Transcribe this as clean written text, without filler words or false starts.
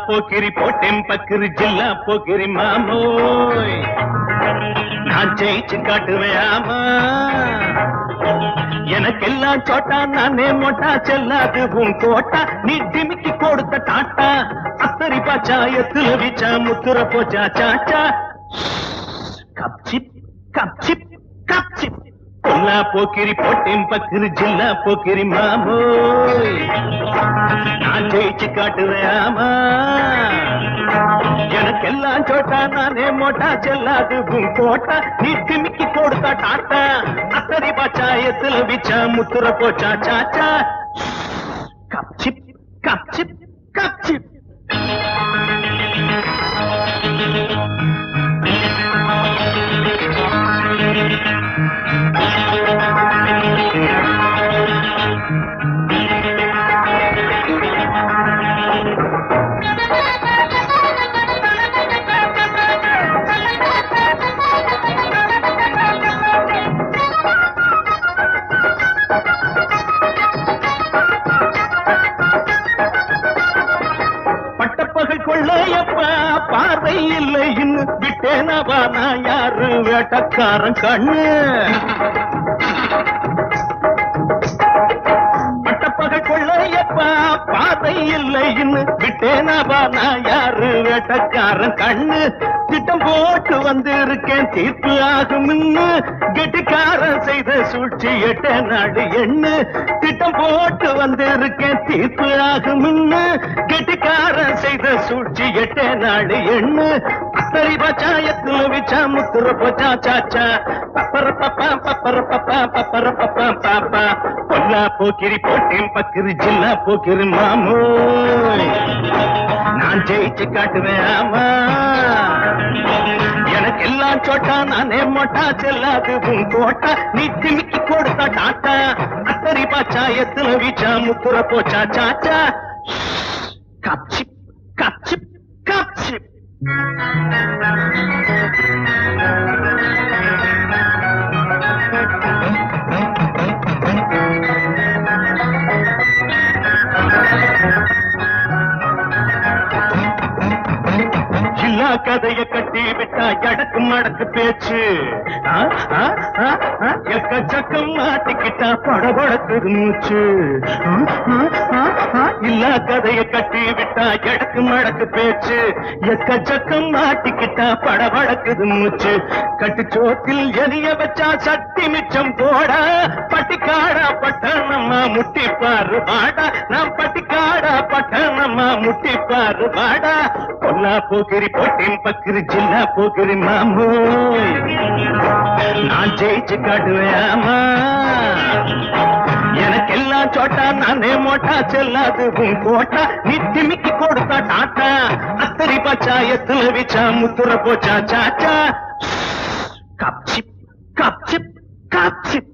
போக்கிரி போட்டேன் பக்கிரி ஜில்லா போக்கிரி மாமோய் நான் ஜெயிச்சு காட்டுவேயாமா எனக்கெல்லாம் சோட்டா நானே மோட்டா செல்லாது உன் கோட்டா நீ டிமிக்கி கொடுத்த டாட்டா அத்தரி பாச்சா எத்துல வீச்சா முத்துர போச்சா சாச்சா கப்சிப் கப்சிப் கப்சிப் பொல்லா போக்கிரி போட்டேன் பக்கிரி ஜில்லா போக்கிரி மாமோய் நான் ஜெயிச்சு காட்டுவேயாமா எனக்கெல்லாம் சோட்டா நானே மோட்டா செல்லாது உன் கோட்டா நீ திமிக்கி கொடுத்தா டாட்டா அத்தரி பாச்சா எத்துல வீச்சா முத்துர போச்சா சாச்சா கப்சிப் கப்சிப் கப்சிப் கொள்ளையப்பா பார்வை இல்லை இன்னும் விட்டேனவா நான் யாரு வேட்டக்காரன் கண்ணு பட்டப்பகல் கொள்ளையப்பா பார்வை இல்லை இன்னும் விட்டேனவா நான் யாரு வேட்டக்காரன் கண்ணு திட்டம் போட்டு வந்திருக்கேன் தீர்ப்பு ஆகும் கெட்டிக்காரன் செய்த சூழ்ச்சி எட்ட நாடு எண்ணு திட்டம் போட்டு வந்திருக்கேன் தீர்ப்பு ஆகும் கெட்டிக்காரன் செய்த சூழ்ச்சி எட்ட நாடு எண்ணு அத்தரி பச்சா எத்துல விச்சா முத்துர போச்சா சாச்சா பப்பர பப்பா பப்பர பப்பா பப்பர பப்பா பாப்பா பொல்லா போக்கிரி போட்டேன் பக்கிரி ஜில்லா போக்கிரி மாமோய் நான் ஜெயிச்சு காட்டுவேன் ஆமா எனக்கெல்லாம் சோட்டா நானே மோட்டா செல்லாது உன் கோட்டா நீ திமிக்கி கொடுத்தா டாட்டா அத்தரி பாச்சா எத்துல வீச்சா முத்துர போச்சா சாச்சா கப்சிப் கப்சிப் கப்சிப் கதைய கட்டி விட்டா எடக்கு மடக்கு பேச்சு எக்கச்சக்கம் மாட்டிக்கிட்டா படபடக்குது மூச்சு இல்ல கதைய கட்டி விட்டா எடக்கு மடக்கு பேச்சு எக்கச்சக்கம் மாட்டிக்கிட்டா படபடக்குது மூச்சு கட்டுச்சோத்தில் எரிய வச்சா சட்டி மிச்சம் போட பட்டிக்காடா பட்டணமா முட்டிப்பாரு வாடா நாம் பட்டிக்காடா பட்டணமா முட்டிப்பாரு வாடா பொல்லா போக்கிரி போட்டேன் பக்கிரி ஜில்லா போக்கிரி மாமோய் நான் ஜெயிச்சு காட்டுவேயாமா எனக்கெல்லாம் சோட்டா நானே மோட்டா செல்லாது உன் கோட்டா நீ திமிக்கி கொடுத்தா டாட்டா அத்தரி பாச்சா எத்துல வீச்சா முத்துர போச்சா சாச்சா கப்சிப் கப்சிப் கப்சிப்